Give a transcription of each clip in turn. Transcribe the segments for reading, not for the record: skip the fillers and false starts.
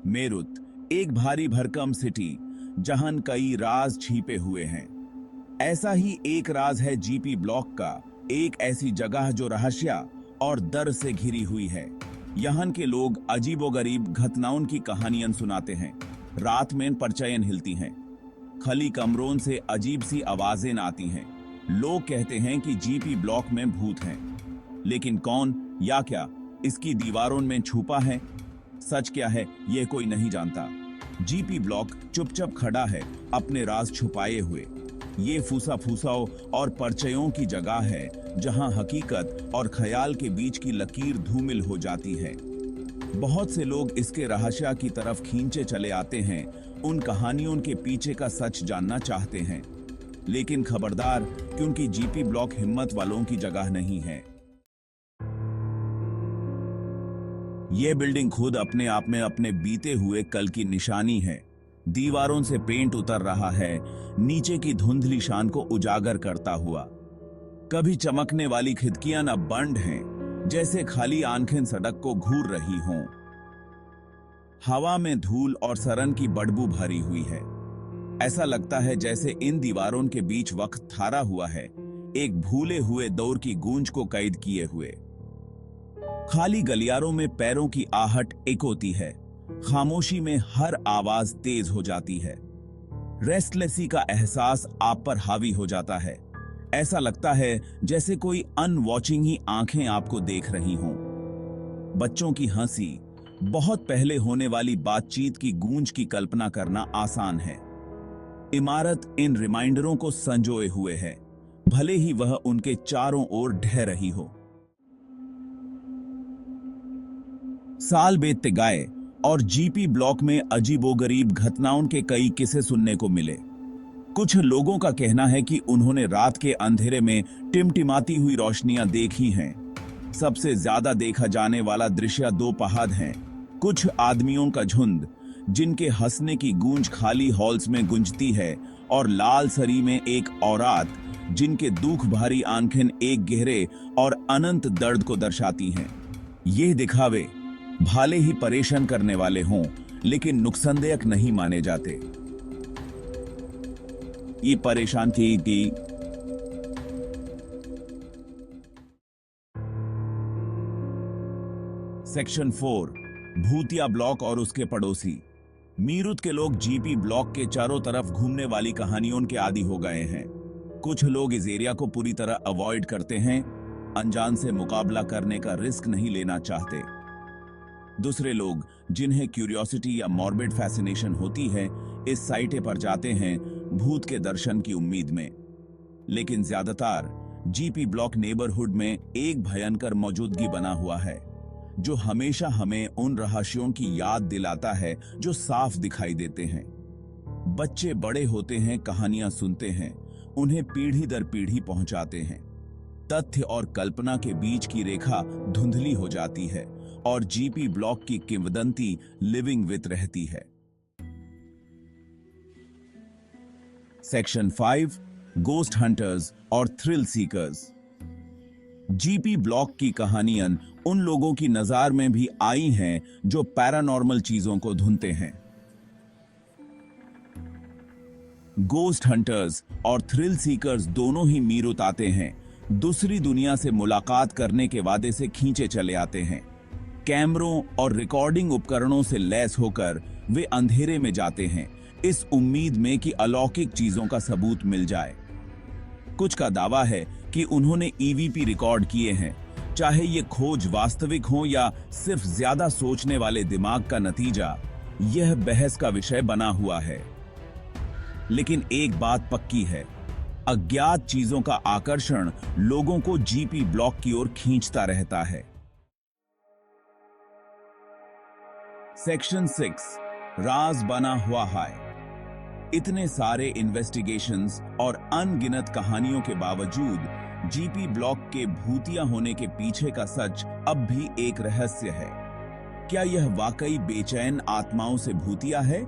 मेरुत एक भारी भरकम सिटी जहां कई राज छिपे हुए हैं। ऐसा ही एक राज है जीपी ब्लॉक का, एक ऐसी जगह जो रहस्य और डर से घिरी हुई है। यहाँ के लोग अजीबोगरीब घटनाओं की कहानियां सुनाते हैं। रात में परछाइयां हिलती हैं, खली कमरों से अजीब सी आवाजें आती हैं। लोग कहते हैं कि जीपी ब्लॉक में भूत हैं, लेकिन कौन या क्या इसकी दीवारों में छुपा है, सच क्या है, ये कोई नहीं जानता। जीपी ब्लॉक चुपचाप खड़ा है, अपने राज छुपाए हुए। ये फूसा फूसाओं और परचयों की जगह है जहां हकीकत और ख्याल के बीच की लकीर धूमिल हो जाती है। बहुत से लोग इसके रहस्य की तरफ खींचे चले आते हैं, उन कहानियों के पीछे का सच जानना चाहते हैं। लेकिन खबरदार, क्योंकि जीपी ब्लॉक हिम्मत वालों की जगह नहीं है। ये बिल्डिंग खुद अपने आप में अपने बीते हुए कल की निशानी है। दीवारों से पेंट उतर रहा है, नीचे की धुंधली शान को उजागर करता हुआ। कभी चमकने वाली खिड़कियां न बंद हैं, जैसे खाली आंखें सड़क को घूर रही हों। हवा में धूल और सरन की बदबू भरी हुई है। ऐसा लगता है जैसे इन दीवारों के बीच वक्त ठहरा हुआ है, एक भूले हुए दौर की गूंज को कैद किए हुए। खाली गलियारों में पैरों की आहट एक होती है, खामोशी में हर आवाज तेज हो जाती है। रेस्टलेसी का एहसास आप पर हावी हो जाता है। ऐसा लगता है जैसे कोई अनवॉचिंग ही आंखें आपको देख रही हों। बच्चों की हंसी, बहुत पहले होने वाली बातचीत की गूंज की कल्पना करना आसान है। इमारत इन रिमाइंडरों को संजोए हुए है, भले ही वह उनके चारों ओर ढह रही हो। साल बीतते गए और जीपी ब्लॉक में अजीबोगरीब घटनाओं के कई किस्से सुनने को मिले। कुछ लोगों का कहना है कि उन्होंने रात के अंधेरे में टिमटिमाती हुई रोशनियां देखी हैं। सबसे ज्यादा देखा जाने वाला दृश्य दो पहाड़ हैं, कुछ आदमियों का झुंड जिनके हंसने की गूंज खाली हॉल्स में गूंजती है, और लाल सरी में एक औरत जिनके दुख भरी आंखें एक गहरे और अनंत दर्द को दर्शाती हैं। ये दिखावे भले ही परेशान करने वाले हों, लेकिन नुकसानदेह नहीं माने जाते। ये परेशान थी कि सेक्शन 4 भूतिया ब्लॉक और उसके पड़ोसी। मीरुत के लोग जीपी ब्लॉक के चारों तरफ घूमने वाली कहानियों के आदी हो गए हैं। कुछ लोग इस एरिया को पूरी तरह अवॉइड करते हैं, अनजान से मुकाबला करने का रिस्क नहीं लेना चाहते। दूसरे लोग, जिन्हें क्यूरियोसिटी या मॉर्बिड फैसिनेशन होती है, इस साइटे पर जाते हैं भूत के दर्शन की उम्मीद में। लेकिन ज्यादातर जीपी ब्लॉक नेबरहुड में एक भयंकर मौजूदगी बना हुआ है, जो हमेशा हमें उन रहस्यों की याद दिलाता है जो साफ दिखाई देते हैं। बच्चे बड़े होते हैं, कहानियां सुनते हैं, उन्हें पीढ़ी दर पीढ़ी पहुंचाते हैं। तथ्य और कल्पना के बीच की रेखा धुंधली हो जाती है और जीपी ब्लॉक की किंवदंती लिविंग विथ रहती है। सेक्शन 5 गोस्ट हंटर्स और थ्रिल सीकर्स। जीपी ब्लॉक की कहानियां उन लोगों की नजर में भी आई हैं जो पैरानॉर्मल चीजों को ढूंढते हैं। गोस्ट हंटर्स और थ्रिल सीकर्स दोनों ही मीरुत आते हैं, दूसरी दुनिया से मुलाकात करने के वादे से खींचे चले आते हैं। कैमरों और रिकॉर्डिंग उपकरणों से लैस होकर वे अंधेरे में जाते हैं, इस उम्मीद में कि अलौकिक चीजों का सबूत मिल जाए। कुछ का दावा है कि उन्होंने ईवीपी रिकॉर्ड किए हैं, चाहे ये खोज वास्तविक हो या सिर्फ ज्यादा सोचने वाले दिमाग का नतीजा, यह बहस का विषय बना हुआ है। लेकिन एक बात पक्की है, अज्ञात चीजों का आकर्षण लोगों को जीपी ब्लॉक की ओर खींचता रहता है। सेक्शन 6 राज बना हुआ है। इतने सारे इन्वेस्टिगेशंस और अनगिनत कहानियों के बावजूद जीपी ब्लॉक के भूतिया होने के पीछे का सच अब भी एक रहस्य है। क्या यह वाकई बेचैन आत्माओं से भूतिया है,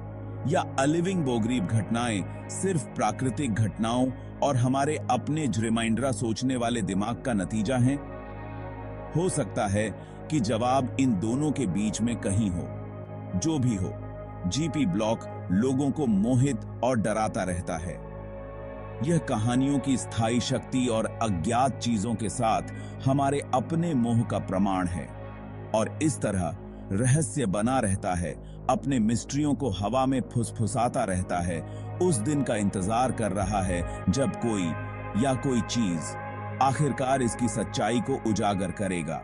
या अलिविंग बोगरीब घटनाएं सिर्फ प्राकृतिक घटनाओं और हमारे अपने रिमाइंडर सोचने वाले दिमाग का नतीजा हैं? हो सकता है कि जवाब इन दोनों के बीच में कहीं हो। जो भी हो, जीपी ब्लॉक लोगों को मोहित और डराता रहता है। यह कहानियों की स्थायी शक्ति और अज्ञात चीजों के साथ हमारे अपने मोह का प्रमाण है, और इस तरह रहस्य बना रहता है, अपने मिस्ट्रियों को हवा में फुसफुसाता रहता है, उस दिन का इंतजार कर रहा है जब कोई या कोई चीज आखिरकार इसकी सच्चाई को उजागर करेगा।